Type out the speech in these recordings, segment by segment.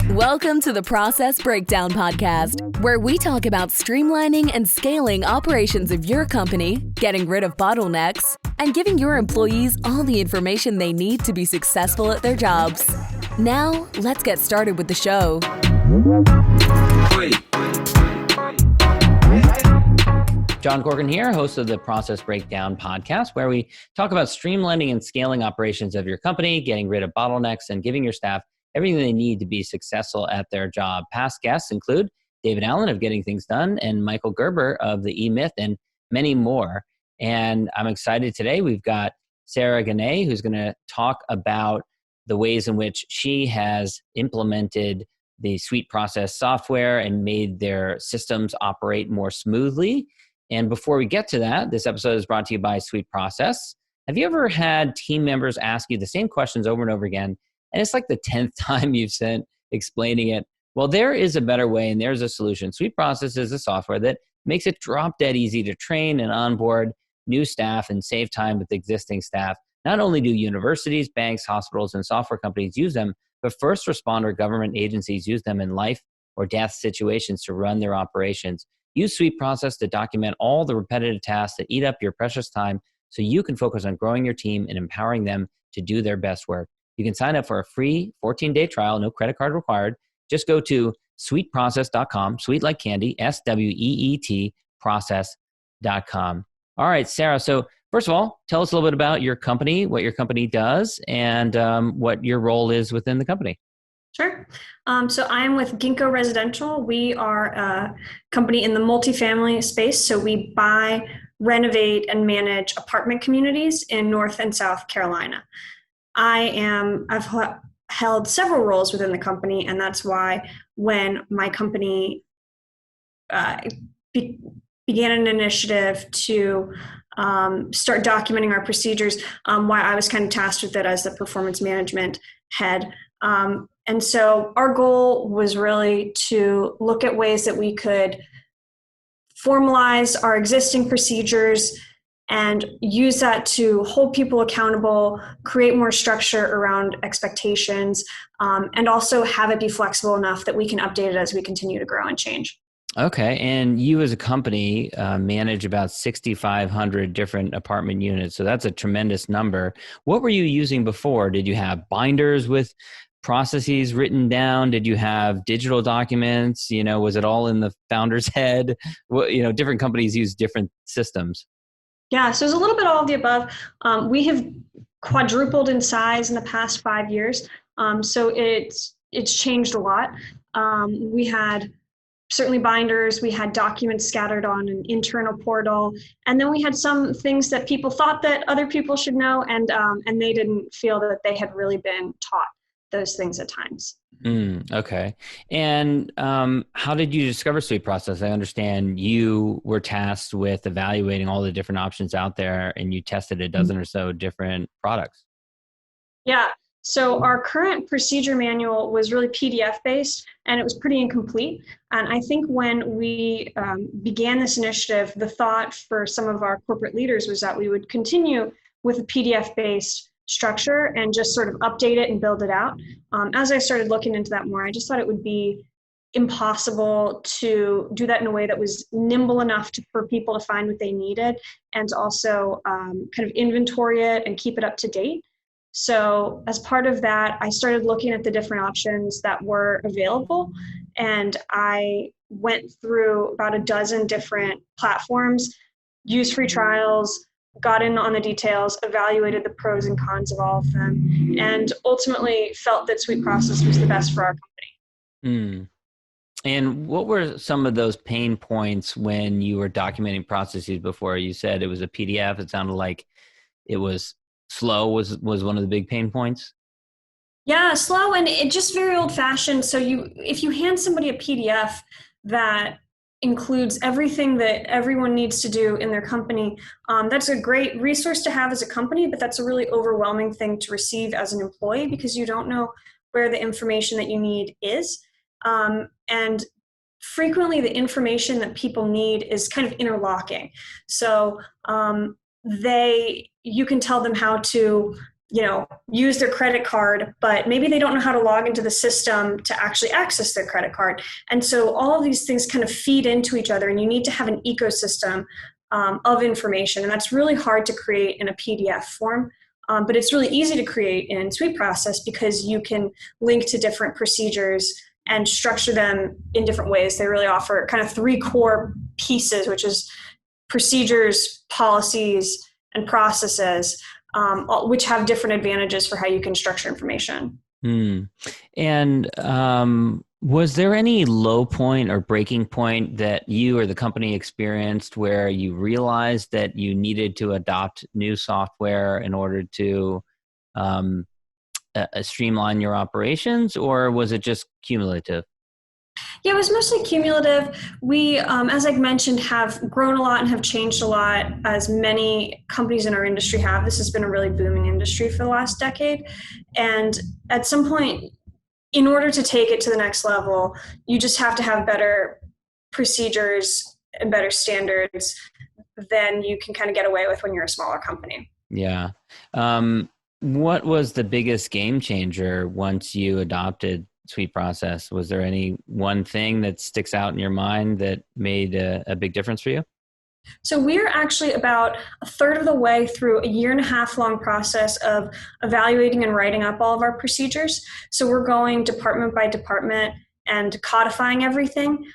Welcome to the Process Breakdown Podcast, where we talk about streamlining and scaling operations of your company, getting rid of bottlenecks, and giving your employees all the information they need to be successful at their jobs. Now, let's get started with the show. John Corcoran here, host of the Process Breakdown Podcast, where we talk about streamlining and scaling operations of your company, getting rid of bottlenecks, and giving your staff everything they need to be successful at their job. Past guests include David Allen of Getting Things Done and Michael Gerber of the E-Myth and many more. And I'm excited today. We've got Sarah Genay, who's going to talk about the ways in which she has implemented the SweetProcess software and made their systems operate more smoothly. And before we get to that, this episode is brought to you by SweetProcess. Have you ever had team members ask you the same questions over and over again, and it's like the 10th time you've sent explaining it? Well, there is a better way, and there's a solution. SweetProcess is a software that makes it drop dead easy to train and onboard new staff and save time with existing staff. Not only do universities, banks, hospitals, and software companies use them, but first responder government agencies use them in life or death situations to run their operations. Use SweetProcess to document all the repetitive tasks that eat up your precious time so you can focus on growing your team and empowering them to do their best work. You can sign up for a free 14-day trial, no credit card required. Just go to sweetprocess.com, sweet like candy, SWEET, process.com. All right, Sarah, so first of all, tell us a little bit about your company, what your company does, and what your role is within the company. Sure. So I'm with Ginkgo Residential. We are a company in the multifamily space. So we buy, renovate, and manage apartment communities in North and South Carolina. I've held several roles within the company, and that's why when my company began an initiative to start documenting our procedures, why I was kind of tasked with it as the performance management head. And so our goal was really to look at ways that we could formalize our existing procedures and use that to hold people accountable, create more structure around expectations, and also have it be flexible enough that we can update it as we continue to grow and change. Okay. And you as a company manage about 6,500 different apartment units. So that's a tremendous number. What were you using before? Did you have binders with processes written down? Did you have digital documents? Was it all in the founder's head? Different companies use different systems. Yeah, so it's a little bit all of the above. We have quadrupled in size in the past 5 years. So it's changed a lot. We had certainly binders, we had documents scattered on an internal portal, and then we had some things that people thought that other people should know, and they didn't feel that they had really been taught those things at times. Okay. And how did you discover SweetProcess? I understand you were tasked with evaluating all the different options out there, and you tested a dozen or so different products. Yeah. So our current procedure manual was really PDF based, and it was pretty incomplete. And I think when we began this initiative, the thought for some of our corporate leaders was that we would continue with a PDF based structure and just sort of update it and build it out. As I started looking into that more, I just thought it would be impossible to do that in a way that was nimble enough for people to find what they needed, and to also kind of inventory it and keep it up to date. So as part of that, I started looking at the different options that were available, and I went through about a dozen different platforms, used free trials, got in on the details, evaluated the pros and cons of all of them, and ultimately felt that SweetProcess was the best for our company. And what were some of those pain points when you were documenting processes before? You said it was a PDF. It sounded like it was slow was one of the big pain points. Yeah, slow, and it just very old fashioned. So if you hand somebody a PDF that includes everything that everyone needs to do in their company, that's a great resource to have as a company, but that's a really overwhelming thing to receive as an employee because you don't know where the information that you need is. And frequently the information that people need is kind of interlocking. So they you can tell them how to, use their credit card, but maybe they don't know how to log into the system to actually access their credit card. And so all of these things kind of feed into each other, and you need to have an ecosystem of information. And that's really hard to create in a PDF form. But it's really easy to create in SweetProcess because you can link to different procedures and structure them in different ways. They really offer kind of three core pieces, which is procedures, policies, and processes, which have different advantages for how you can structure information. And was there any low point or breaking point that you or the company experienced where you realized that you needed to adopt new software in order to streamline your operations, or was it just cumulative? Yeah, it was mostly cumulative. We, as I mentioned, have grown a lot and have changed a lot, as many companies in our industry have. This has been a really booming industry for the last decade. And at some point, in order to take it to the next level, you just have to have better procedures and better standards than you can kind of get away with when you're a smaller company. Yeah. What was the biggest game changer once you adopted SweetProcess? Was there any one thing that sticks out in your mind that made a big difference for you? So we're actually about a third of the way through a 1.5 year long process of evaluating and writing up all of our procedures. So we're going department by department and codifying everything.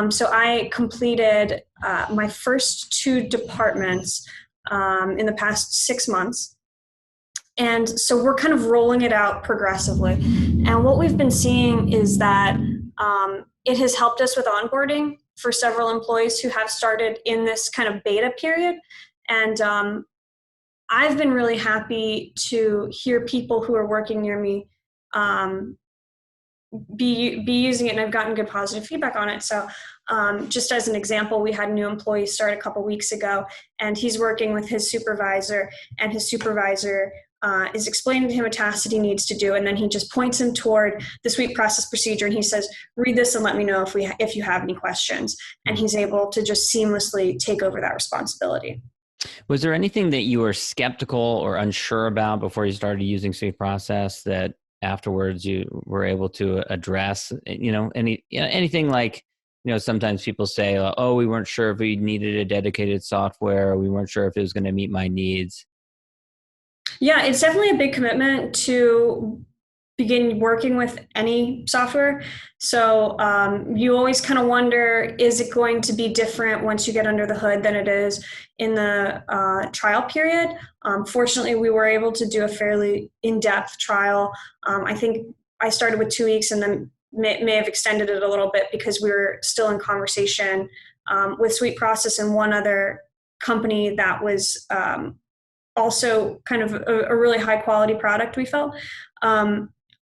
So I completed my first 2 departments in the past 6 months. And so we're kind of rolling it out progressively. And what we've been seeing is that it has helped us with onboarding for several employees who have started in this kind of beta period. And I've been really happy to hear people who are working near me be using it, and I've gotten good positive feedback on it. So just as an example, we had a new employee start a couple weeks ago, and he's working with his supervisor, and his supervisor is explaining to him a task that he needs to do, and then he just points him toward the SweetProcess procedure, and he says, read this and let me know if you have any questions. And he's able to just seamlessly take over that responsibility. Was there anything that you were skeptical or unsure about before you started using SweetProcess that afterwards you were able to address? Anything like, sometimes people say, oh, we weren't sure if we needed a dedicated software, or we weren't sure if it was going to meet my needs. Yeah, it's definitely a big commitment to begin working with any software. So you always kind of wonder, is it going to be different once you get under the hood than it is in the trial period? Fortunately, we were able to do a fairly in-depth trial. I think I started with 2 weeks and then may have extended it a little bit because we were still in conversation with SweetProcess and one other company that was also kind of a really high quality product, we felt.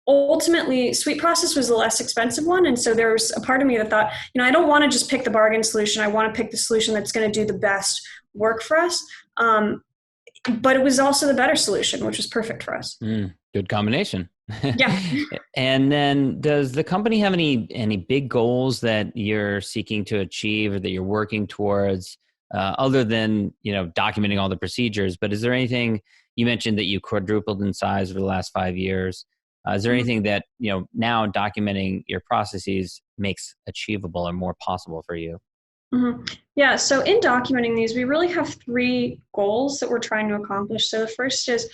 Ultimately, SweetProcess was the less expensive one. And so there was a part of me that thought, I don't want to just pick the bargain solution. I want to pick the solution that's going to do the best work for us. But it was also the better solution, which was perfect for us. Good combination. Yeah. And then does the company have any big goals that you're seeking to achieve or that you're working towards? Other than, documenting all the procedures, but is there anything, you mentioned that you quadrupled in size over the last 5 years. Is there anything that, now documenting your processes makes achievable or more possible for you? Mm-hmm. Yeah, so in documenting these, we really have 3 goals that we're trying to accomplish. So the first is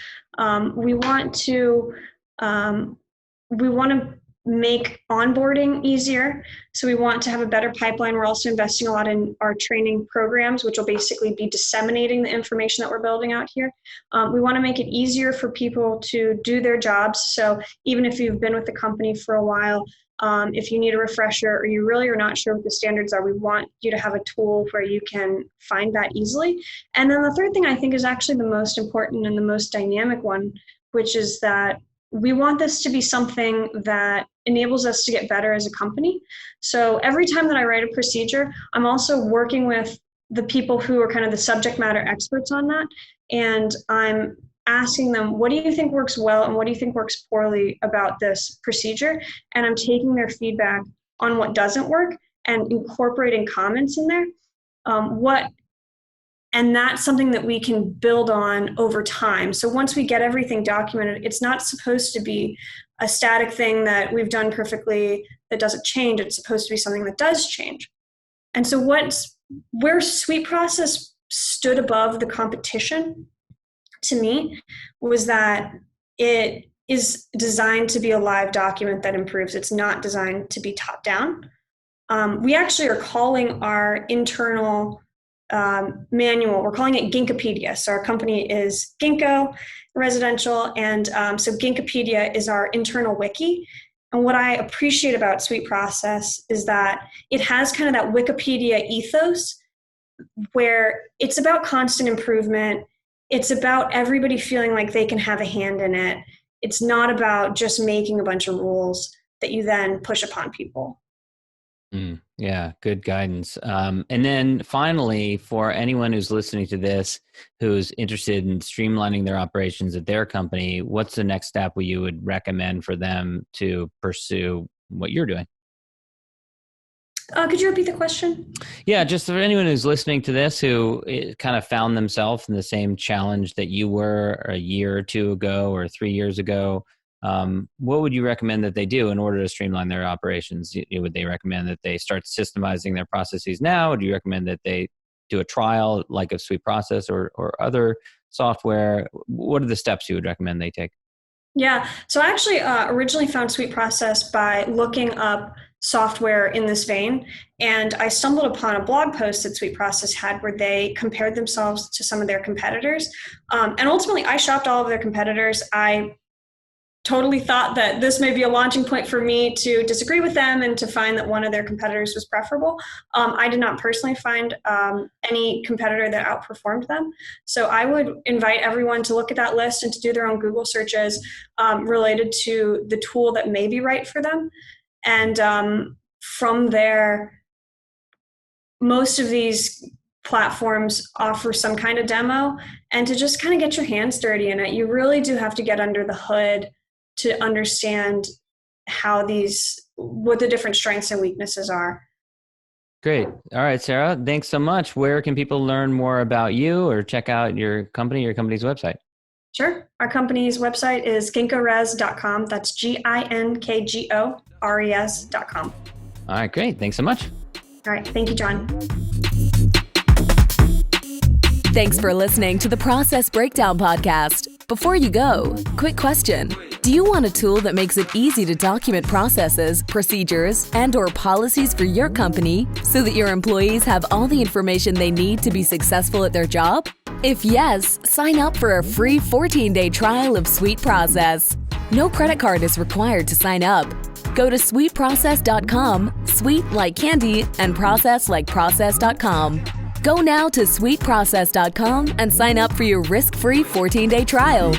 we want to make onboarding easier. So we want to have a better pipeline. We're also investing a lot in our training programs, which will basically be disseminating the information that we're building out here. We want to make it easier for people to do their jobs. So even if you've been with the company for a while, if you need a refresher or you really are not sure what the standards are, we want you to have a tool where you can find that easily. And then the third thing I think is actually the most important and the most dynamic one, which is that we want this to be something that enables us to get better as a company. So every time that I write a procedure, I'm also working with the people who are kind of the subject matter experts on that. And I'm asking them, what do you think works well and what do you think works poorly about this procedure? And I'm taking their feedback on what doesn't work and incorporating comments in there. What And that's something that we can build on over time. So once we get everything documented, it's not supposed to be a static thing that we've done perfectly that doesn't change. It's supposed to be something that does change. And so where SweetProcess stood above the competition to me was that it is designed to be a live document that improves. It's not designed to be top down. We actually are calling our internal manual, we're calling it Ginkgopedia. So our company is Ginkgo Residential, and so Ginkgopedia is our internal wiki. And what I appreciate about SweetProcess is that it has kind of that Wikipedia ethos where it's about constant improvement. It's about everybody feeling like they can have a hand in it. It's not about just making a bunch of rules that you then push upon people. Yeah, good guidance. And then finally, for anyone who's listening to this, who's interested in streamlining their operations at their company, what's the next step you would recommend for them to pursue what you're doing? Could you repeat the question? Yeah, just for anyone who's listening to this who kind of found themselves in the same challenge that you were a year or two ago or 3 years ago, what would you recommend that they do in order to streamline their operations? Would they recommend that they start systemizing their processes now? Or do you recommend that they do a trial like of SweetProcess or other software? What are the steps you would recommend they take? Yeah, so I actually originally found SweetProcess by looking up software in this vein, and I stumbled upon a blog post that SweetProcess had where they compared themselves to some of their competitors. And ultimately, I shopped all of their competitors. I totally thought that this may be a launching point for me to disagree with them and to find that one of their competitors was preferable. I did not personally find any competitor that outperformed them. So I would invite everyone to look at that list and to do their own Google searches related to the tool that may be right for them. And from there, most of these platforms offer some kind of demo, and to just kind of get your hands dirty in it, you really do have to get under the hood to understand what the different strengths and weaknesses are. Great. All right, Sarah, thanks so much. Where can people learn more about you or check out your company's website? Sure. Our company's website is ginkgores.com. That's GINKGORES.com. All right, great. Thanks so much. All right. Thank you, John. Thanks for listening to the Process Breakdown Podcast. Before you go, quick question. Do you want a tool that makes it easy to document processes, procedures, and/or policies for your company so that your employees have all the information they need to be successful at their job? If yes, sign up for a free 14-day trial of SweetProcess. No credit card is required to sign up. Go to sweetprocess.com, sweet like candy, and process like process.com. Go now to sweetprocess.com and sign up for your risk-free 14-day trial.